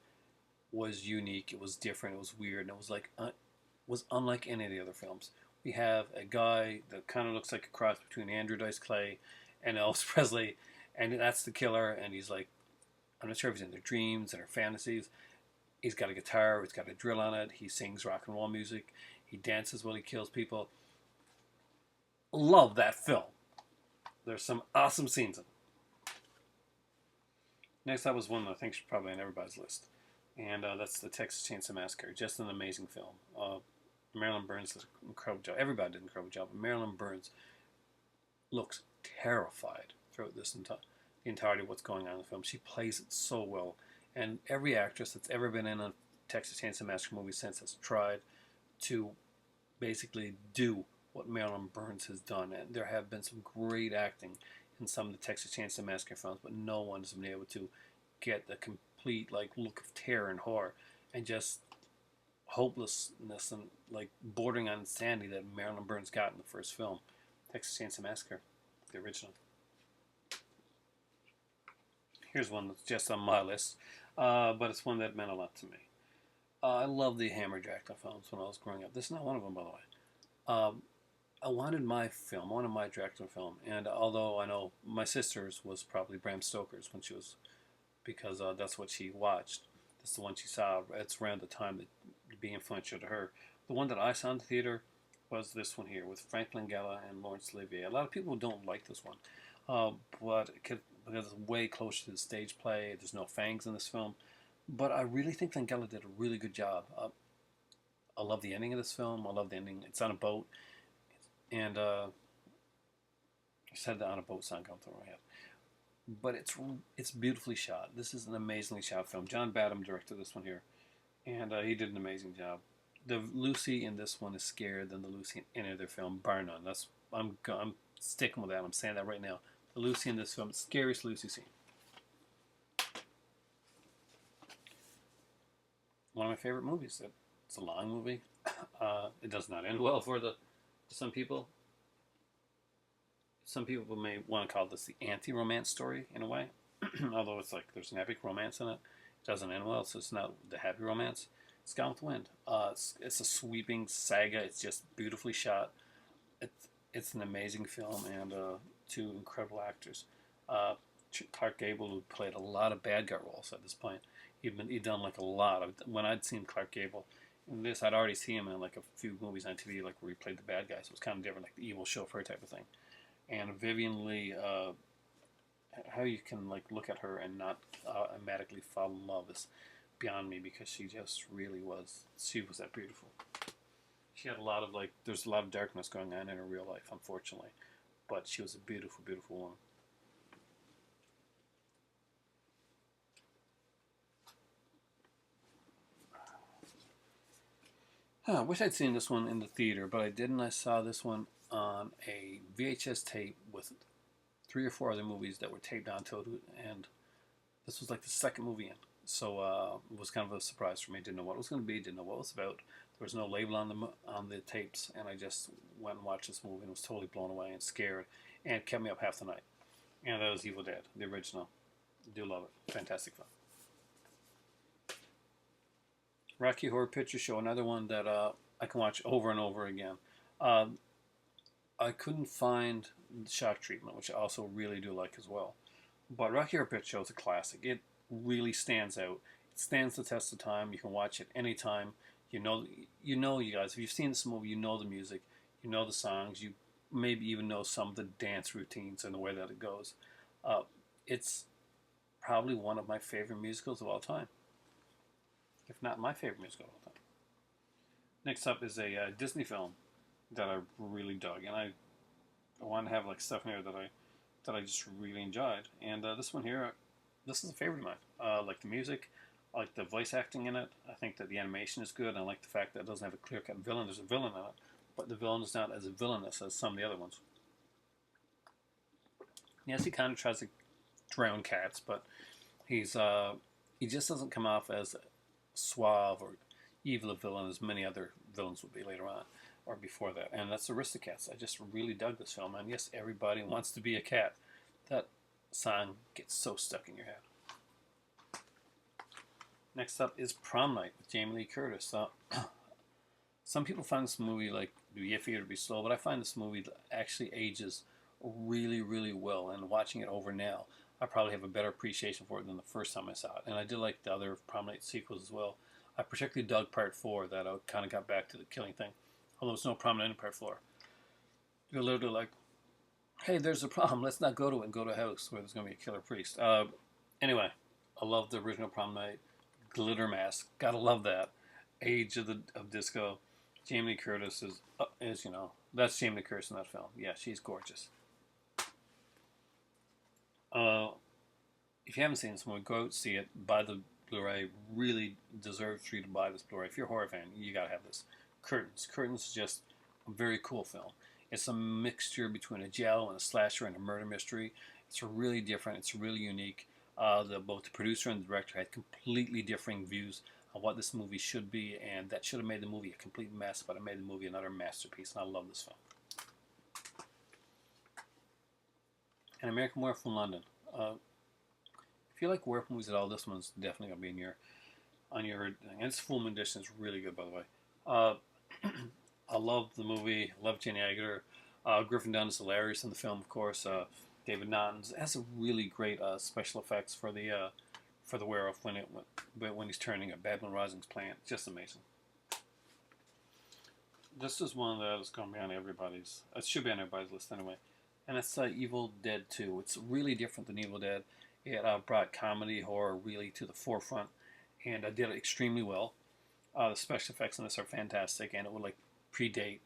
was unique. It was different. It was weird. And it was like was unlike any of the other films. We have a guy that kind of looks like a cross between Andrew Dice Clay and Elvis Presley, and that's the killer. And he's like, I'm not sure if he's in their dreams and their fantasies. He's got a guitar. He's got a drill on it. He sings rock and roll music. He dances while he kills people. Love that film. There's some awesome scenes in it. Next up was one that I think is probably on everybody's list, and that's the Texas Chainsaw Massacre. Just an amazing film. Marilyn Burns did an incredible job. Everybody did an incredible job. But Marilyn Burns looks terrified throughout the entirety of what's going on in the film. She plays it so well, and every actress that's ever been in a Texas Chainsaw Massacre movie since has tried to basically do what Marilyn Burns has done. And there have been some great acting in some of the Texas Chainsaw Massacre films, but no one has been able to get the complete like look of terror and horror and just hopelessness and like bordering on insanity that Marilyn Burns got in the first film, Texas Chainsaw Massacre, the original. Here's one that's just on my list, but it's one that meant a lot to me. I love the Hammer Dracula films when I was growing up. This is not one of them, by the way. I wanted my Dracula film, and although I know my sister's was probably Bram Stoker's when she was, because that's what she watched. That's the one she saw. It's around the time that being influential to her. The one that I saw in the theater was this one here with Frank Langella and Laurence Olivier. A lot of people don't like this one, but because it's way closer to the stage play. There's no fangs in this film. But I really think Langella did a really good job. I love the ending of this film. I love the ending. It's on a boat. And I said that on a boat sound come through my head. but it's beautifully shot. This is an amazingly shot film. John Badham directed this one here, and he did an amazing job. The Lucy in this one is scarier than the Lucy in any other film, bar none. I'm sticking with that. I'm saying that right now. The Lucy in this film, scariest Lucy scene. One of my favorite movies. It's a long movie. It does not end well for some people. Some people may want to call this the anti-romance story in a way, although it's like there's an epic romance in it. It doesn't end well, so it's not the happy romance. It's Gone with the Wind. It's a sweeping saga. It's just beautifully shot. It's an amazing film and two incredible actors. Uh, Clark Gable, who played a lot of bad guy roles at this point. He'd done like a lot of when I'd seen Clark Gable. In this, I'd already seen him in like a few movies on TV, like where he played the bad guy. So it was kind of different, like the evil chauffeur type of thing. And Vivian Lee, how you can like look at her and not automatically fall in love is beyond me because she just really was. She was that beautiful. She had a lot of like. There's a lot of darkness going on in her real life, unfortunately, but she was a beautiful, beautiful woman. I wish I'd seen this one in the theater, but I didn't. I saw this one on a VHS tape with three or four other movies that were taped onto it, and this was like the second movie in. So it was kind of a surprise for me. Didn't know what it was going to be. Didn't know what it was about. There was no label on the tapes, and I just went and watched this movie and was totally blown away and scared, and it kept me up half the night. And that was Evil Dead, the original. I do love it. Fantastic film. Rocky Horror Picture Show, another one that I can watch over and over again. Uh, I couldn't find Shock Treatment, which I also really do like as well. But Rocky Horror Picture Show is a classic. It really stands out. It stands the test of time. You can watch it anytime. You guys. If you've seen this movie, you know the music, you know the songs, you maybe even know some of the dance routines and the way that it goes. Uh, it's probably one of my favorite musicals of all time, if not my favorite musical of all time. Next up is a Disney film that I really dug, and I want to have like stuff in here that I just really enjoyed. And this one here, this is a favorite of mine. I like the music, I like the voice acting in it. I think that the animation is good. I like the fact that it doesn't have a clear-cut villain. There's a villain in it, but the villain is not as villainous as some of the other ones. Yes, he kind of tries to drown cats, but he just doesn't come off as suave or evil a villain as many other villains would be later on or before that. And that's Aristocats. I just really dug this film. And yes, everybody wants to be a cat. That song gets so stuck in your head. Next up is Prom Night with Jamie Lee Curtis. Some people find this movie like be iffy or be slow, but I find this movie actually ages really, really well. And watching it over now, I probably have a better appreciation for it than the first time I saw it. And I did like the other Prom Night sequels as well. I particularly dug Part 4 that I kind of got back to the killing thing. Although there's no prom in Part 4. You're literally like, hey, there's a prom. Let's not go to it and go to a house where there's going to be a killer priest. Anyway, I love the original Prom Night. Glitter Mask. Gotta love that. Age of Disco. Jamie Lee Curtis is that's Jamie Lee Curtis in that film. Yeah, she's gorgeous. Uh, if you haven't seen this movie, go out see it. Buy the Blu-ray. Really deserves for you to buy this Blu-ray. If you're a horror fan, you gotta have this. Curtains. Curtains is just a very cool film. It's a mixture between a giallo and a slasher and a murder mystery. It's really different. It's really unique. Both the producer and the director had completely differing views on what this movie should be, and that should have made the movie a complete mess, but it made the movie another masterpiece, and I love this film. And American Werewolf from London. If you like werewolf movies at all, this one's definitely gonna be in your on your. And its full moon edition is really good, by the way. Uh, I love the movie. Love Jenny Agutter. Griffin Dunn is hilarious in the film, of course. David Naughton has a really great special effects for the werewolf when he's turning a Babylon Rising's plant. Just amazing. This is one that is going to be on everybody's. It should be on everybody's list anyway. And it's Evil Dead 2. It's really different than Evil Dead. It brought comedy, horror really to the forefront, and did it extremely well. The special effects in this are fantastic, and it would like predate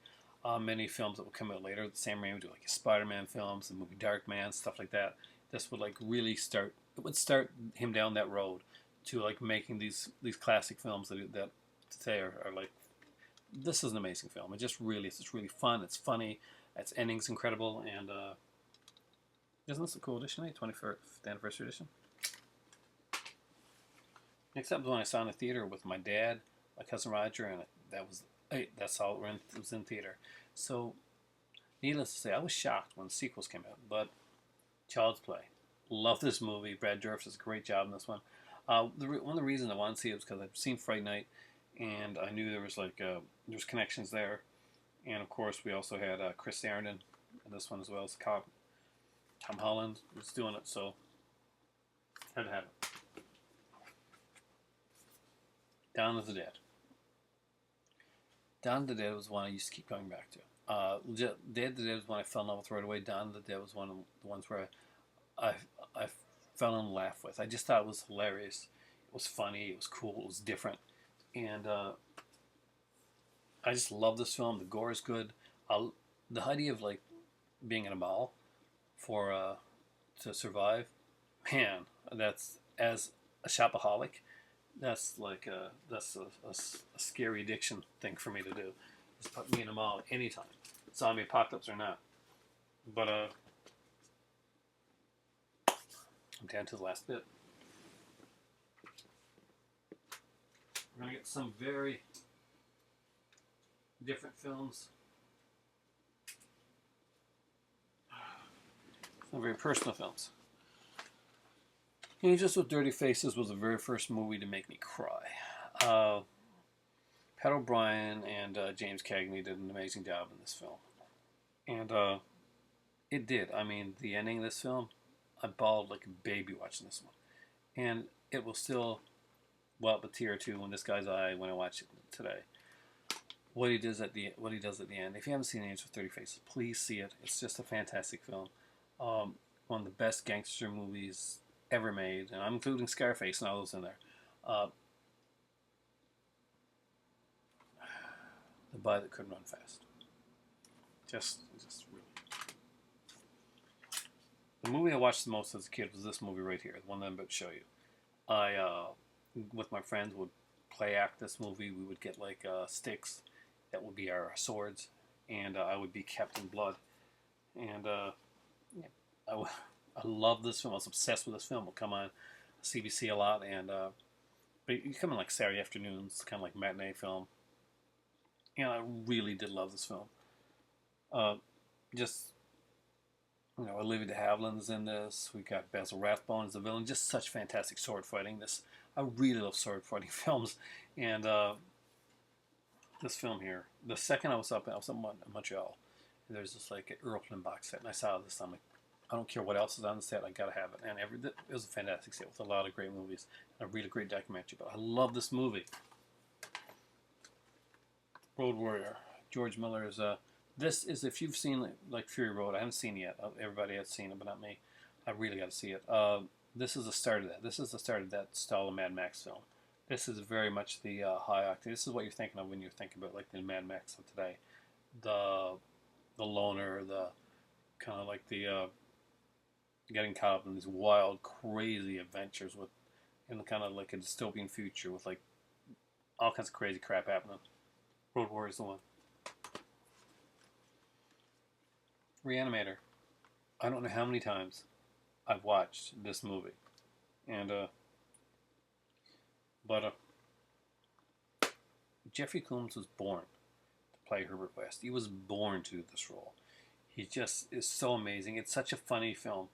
many films that will come out later. The Sam Raimi do like Spider-Man films, the movie Dark Man, stuff like that. this would like really start. It would start him down that road to like making these classic films that today are like. This is an amazing film. It's just really fun. It's funny. Its ending's incredible, and isn't this a cool edition? 25th anniversary edition. Next up was when I saw in the theater with my dad, my cousin Roger, and that's all it was in theater. So, needless to say, I was shocked when the sequels came out. But Child's Play, love this movie. Brad Dourif does a great job in this one. One of the reasons I wanted to see it was because I've seen Fright Night, and I knew there was there's connections there, and of course we also had Chris Sarandon in this one as well as the cop. Tom Holland was doing it, so had to have it. Dawn of the Dead. Dawn of the Dead was one I used to keep going back to. Dead of the Dead was one I fell in love with right away. Dawn of the Dead was one of the ones where I fell in love with. I just thought it was hilarious. It was funny. It was cool. It was different, and I just love this film. The gore is good. The idea of like being in a mall for to survive, man, that's as a shopaholic. That's like a scary addiction thing for me to do. Just put me in a mall anytime, zombie apocalypse or not. But I'm down to the last bit. We're gonna get some very different films. Some very personal films. Angels with Dirty Faces was the very first movie to make me cry. Pat O'Brien and James Cagney did an amazing job in this film. And it did. I mean, the ending of this film, I bawled like a baby watching this one. And it will still well up a tear or two in this guy's eye when I watch it today. What he does at the end. If you haven't seen Angels with Dirty Faces, please see it. It's just a fantastic film. One of the best gangster movies ever made, and I'm including Scarface and all those in there. The Boy That Couldn't Run Fast. Just really. The movie I watched the most as a kid was this movie right here, the one that I'm about to show you. I, with my friends, would play act this movie. We would get like sticks that would be our swords, and I would be Captain Blood. And I love this film. I was obsessed with this film. It would come on CBC a lot, and but it come in like Saturday afternoons, kind of like matinee film. And I really did love this film. Just Olivia de Havilland's in this. We got Basil Rathbone as the villain. Just such fantastic sword fighting. I really love sword fighting films, and this film here. The second I was up in Montreal, and there's this like an Erlen box set, and I saw this. I'm like, I don't care what else is on the set, I gotta have it. And it was a fantastic set with a lot of great movies and a really great documentary. But I love this movie. Road Warrior. George Miller's. This is, if you've seen like Fury Road, I haven't seen it yet. Everybody has seen it, but not me. I really got to see it. This is the start of that. This is the start of that style of Mad Max film. This is very much the high octane. This is what you're thinking of when you're thinking about like the Mad Max of today. The loner, the kind of like the getting caught up in these wild, crazy adventures in kind of like a dystopian future with like all kinds of crazy crap happening. Road Warrior is the one. Reanimator. I don't know how many times I've watched this movie, and Jeffrey Combs was born to play Herbert West. He was born to do this role. He just is so amazing. It's such a funny film.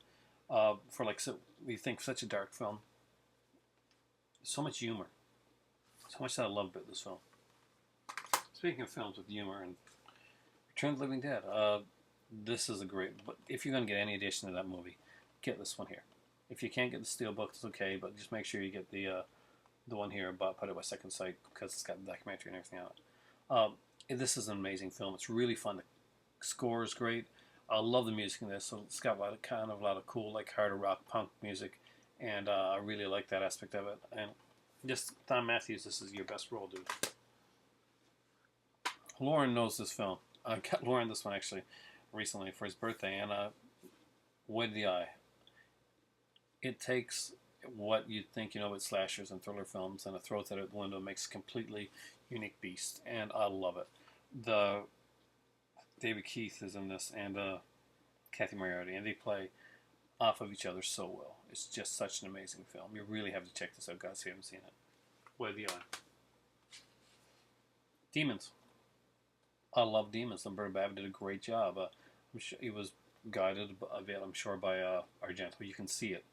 We think such a dark film. So much humor. So much that I love about this film. Speaking of films with humor and Return of the Living Dead, this is a great. But if you're going to get any edition of that movie, get this one here. If you can't get the steelbook, it's okay, but just make sure you get the one here, put it by Second Sight, because it's got the documentary and everything on it. This is an amazing film. It's really fun. The score is great. I love the music in this. So it's got a lot of cool, like harder rock punk music, and I really like that aspect of it. And just Thom Matthews, this is your best role, dude. Lauren knows this film. I got Lauren this one actually recently for his birthday, and Wed the Eye. it takes what you'd think you know with slashers and thriller films and it throws it out the window and makes a completely unique beast, and I love it. The David Keith is in this, and Kathy Moriarty, and they play off of each other so well. It's just such an amazing film. You really have to check this out, guys, if you haven't seen it. Way beyond. Demons. I love Demons. Lamberto Bava did a great job. I'm sure he was guided a bit, I'm sure, by Argento. You can see it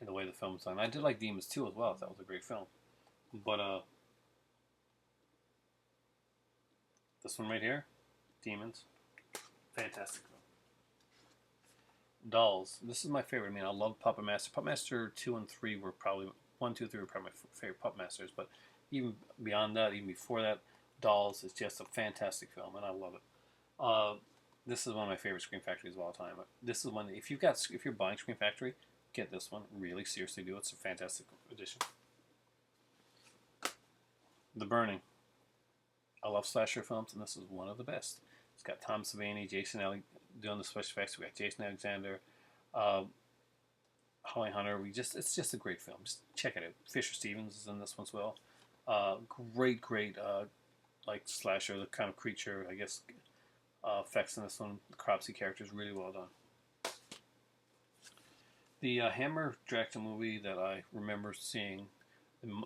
in the way the film's done. I did like Demons too as well. That was a great film. But this one right here, Demons, fantastic film. Dolls. This is my favorite. I mean, I love Puppet Master. Puppet Master 2 and 3 were probably 1, 2, 3 were probably my favorite Puppet Masters. But even beyond that, even before that, Dolls is just a fantastic film, and I love it. This is one of my favorite Scream Factories of all time. This is one that if you're buying Scream Factory, get this one. Really seriously do it. It's a fantastic edition. The Burning. I love slasher films, and this is one of the best. It's got Tom Savini, Jason doing the special effects. We got Jason Alexander, Holly Hunter. It's just a great film. Just check it out. Fisher Stevens is in this one as well. Great, like slasher, the kind of creature, I guess, effects in this one. The Cropsey character is really well done. The Hammer Dracula movie that I remember seeing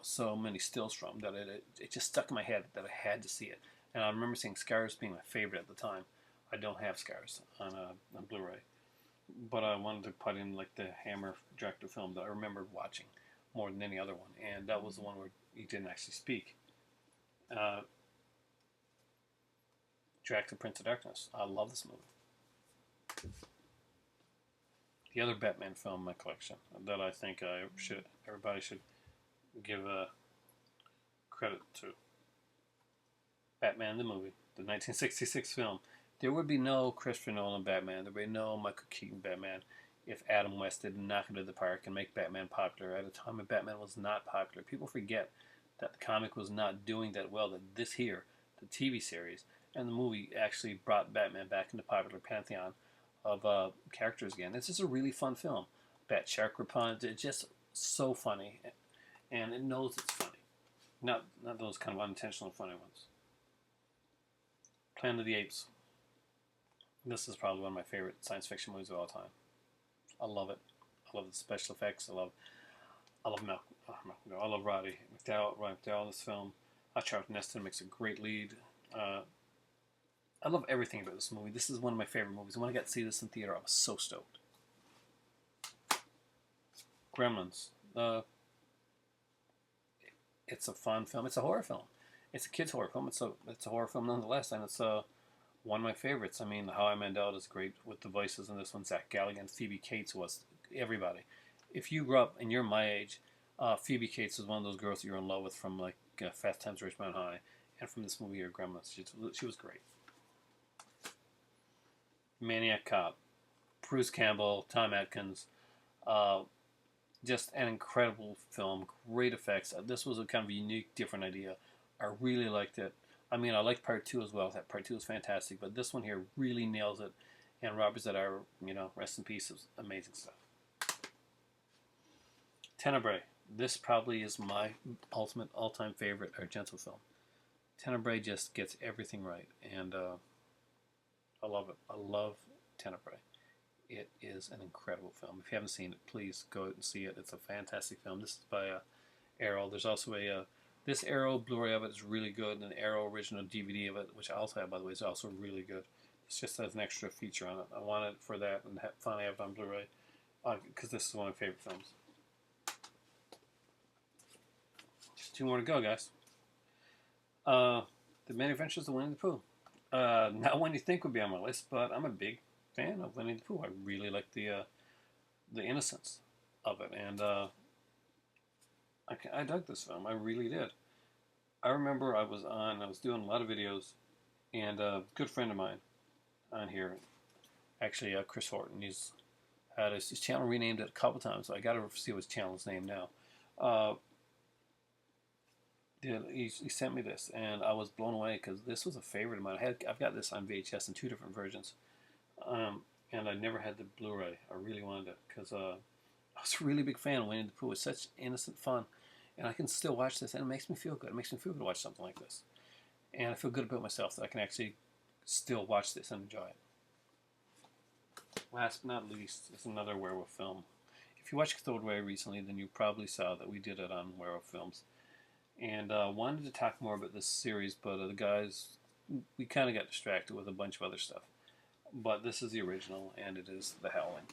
so many stills from that it just stuck in my head that I had to see it. And I remember seeing Scars being my favorite at the time. I don't have Scars on Blu-ray, but I wanted to put in like the Hammer Dracula film that I remembered watching more than any other one, and that was the one where he didn't actually speak. Dracula Prince of Darkness. I love this movie. The other Batman film in my collection that I think everybody should give credit to. Batman the movie, the 1966 film. There would be no Christopher Nolan Batman, there would be no Michael Keaton Batman if Adam West didn't knock it out of the park and make Batman popular at a time when Batman was not popular. People forget that the comic was not doing that well, that this here, the TV series, and the movie actually brought Batman back into popular pantheon of characters again. It's just a really fun film. Bat Shark Repellent, it's just so funny, and it knows it's funny. Not those kind of unintentional funny ones. Planet of the Apes. This is probably one of my favorite science fiction movies of all time. I love it. I love the special effects. I love I love Roddy McDowall in this film. Charlton Heston makes a great lead. I love everything about this movie. This is one of my favorite movies. When I got to see this in theater, I was so stoked. Gremlins. It's a fun film. It's a horror film. It's a kid's horror film. It's a horror film nonetheless, and it's one of my favorites. I mean, Howie Mandel is great with the voices in this one. Zach Galligan, Phoebe Cates was everybody. If you grew up and you're my age, Phoebe Cates is one of those girls that you're in love with from like Fast Times at Ridgemont High, and from this movie here, Gremlins. She was great. Maniac Cop, Bruce Campbell, Tom Atkins, just an incredible film. Great effects. This was a kind of unique, different idea. I really liked it. I mean, I liked part 2 as well. That part 2 was fantastic, but this one here really nails it. And Robert Zedar, rest in peace, is amazing stuff. Tenebrae. This probably is my ultimate all-time favorite Argento film. Tenebrae just gets everything right, and I love it. I love Tenebrae. It is an incredible film. If you haven't seen it, please go out and see it. It's a fantastic film. This is by Arrow. There's also this Arrow Blu-ray of it is really good, and an Arrow original DVD of it, which I also have, by the way, is also really good. It's just has an extra feature on it. I wanted it for that, and finally have it on Blu-ray, because this is one of my favorite films. Just 2 more to go, guys. The Many Adventures of Winnie the Pooh. Not one you think would be on my list, but I'm a big fan of Winnie the Pooh. I really like the innocence of it, and I dug this film. I really did. I remember I was doing a lot of videos, and a good friend of mine on here, actually Chris Horton, he's had his channel renamed it a couple times, so I got to see what his channel is named now. He sent me this, and I was blown away because this was a favorite of mine. I've got this on VHS in 2 different versions, and I never had the Blu-ray. I really wanted it because was a really big fan of Winnie the Pooh. It's such innocent fun, and I can still watch this, and it makes me feel good. It makes me feel good to watch something like this, and I feel good about myself that I can actually still watch this and enjoy it. Last but not least is another werewolf film. If you watched Third Way recently, then you probably saw that we did it on werewolf films. And wanted to talk more about this series, but the guys, we kind of got distracted with a bunch of other stuff. But this is the original, and it is The Howling.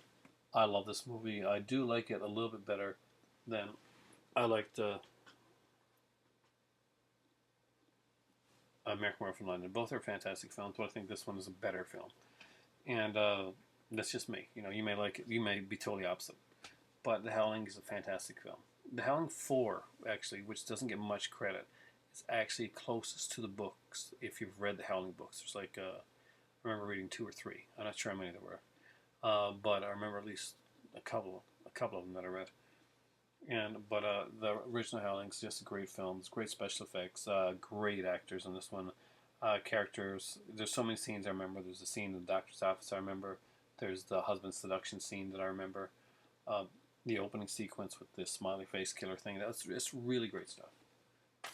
I love this movie. I do like it a little bit better than I liked American Werewolf in London. Both are fantastic films, but I think this one is a better film. And that's just me. You know, you may like it, you may be totally opposite. But The Howling is a fantastic film. The Howling 4, actually, which doesn't get much credit, is actually closest to the books if you've read the Howling books. There's like, I remember reading 2 or 3. I'm not sure how many there were. But I remember at least a couple of them that I read. But the original Howling is just a great film. It's great special effects, great actors in this one. Characters, there's so many scenes I remember. There's a scene in the doctor's office I remember. There's the husband seduction scene that I remember. The opening sequence with the smiley face killer thing. It's really great stuff.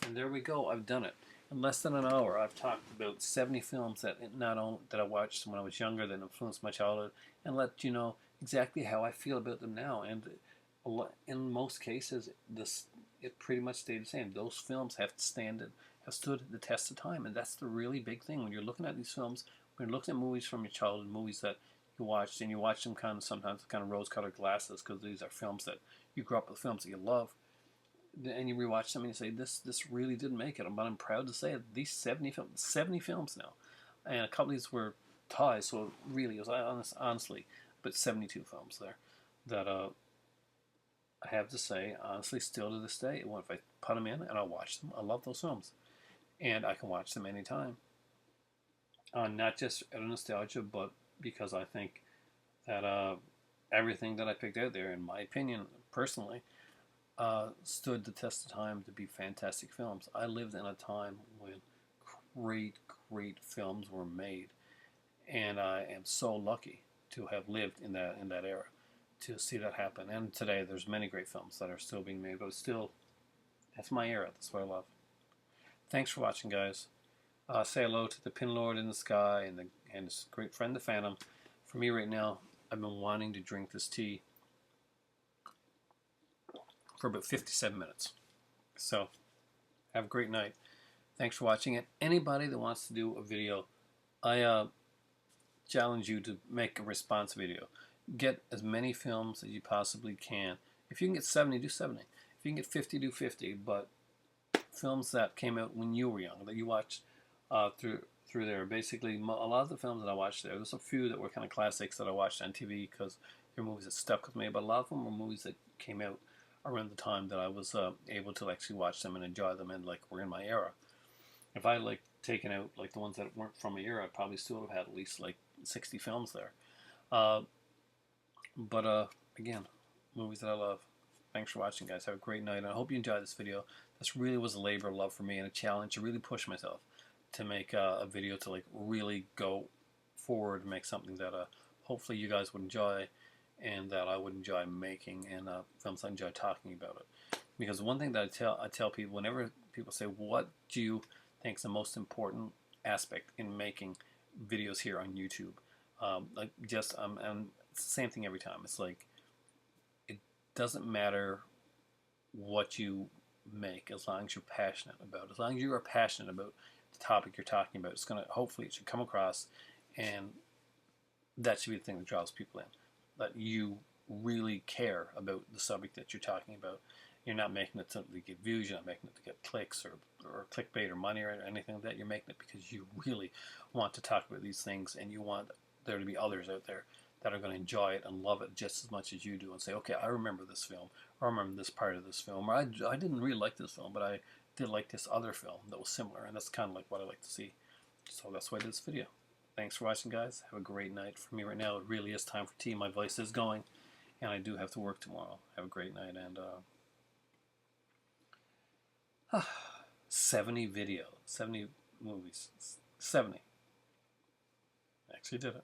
And there we go. I've done it. In less than an hour, I've talked about 70 films that not only that I watched when I was younger that influenced my childhood, and let you know exactly how I feel about them now. And in most cases, it pretty much stayed the same. Those films have stood the test of time, and that's the really big thing when you're looking at these films. When you're looking at movies from your childhood, movies that you watched, and you watch them kind of sometimes with kind of rose-colored glasses because these are films that you grew up with, films that you love, and you rewatch them and you say, this really didn't make it. But I'm proud to say that these 70 films now, and a couple of these were ties, so really it was honestly, but 72 films there that I have to say, honestly, still to this day, if I put them in and I watch them, I love those films, and I can watch them anytime. Not just out of nostalgia, but because I think that everything that I picked out there, in my opinion, personally, stood the test of time to be fantastic films. I lived in a time when great films were made, and I am so lucky to have lived in that era to see that happen. And today, there's many great films that are still being made, but still, that's my era. That's what I love. Thanks for watching, guys. Say hello to the Pin Lord in the sky and his great friend the Phantom. For me right now, I've been wanting to drink this tea for about 57 minutes. So, have a great night. Thanks for watching it. Anybody that wants to do a video, I challenge you to make a response video. Get as many films as you possibly can. If you can get 70, do 70. If you can get 50, do 50. But films that came out when you were young, that you watched through there. Basically, a lot of the films that I watched there's a few that were kind of classics that I watched on TV because they're movies that stuck with me, but a lot of them were movies that came out around the time that I was able to actually watch them and enjoy them, and like were in my era. If I like taken out like the ones that weren't from my era, I probably still would have had at least like 60 films there. But again, movies that I love. Thanks for watching, guys. Have a great night, and I hope you enjoyed this video. This really was a labor of love for me and a challenge to really push myself to make a video to like really go forward and make something that hopefully you guys would enjoy and that I would enjoy making, and films I enjoy talking about it. Because one thing that I tell people whenever people say, what do you think is the most important aspect in making videos here on YouTube? And it's the same thing every time. It's like, it doesn't matter what you make as long as you're passionate about it. As long as you are passionate about the topic you're talking about, it's going to, hopefully it should come across, and that should be the thing that draws people in. That you really care about the subject that you're talking about. You're not making it to get views, you're not making it to get clicks or clickbait or money or anything like that. You're making it because you really want to talk about these things, and you want there to be others out there that are going to enjoy it and love it just as much as you do, and say, okay, I remember this film, or I remember this part of this film, or I didn't really like this film, but I did like this other film that was similar, and that's kind of like what I like to see. So that's why I did this video. Thanks for watching, guys. Have a great night. For me right now, it really is time for tea. My voice is going, and I do have to work tomorrow. Have a great night, and 70 videos, 70 movies, 70. Actually did it.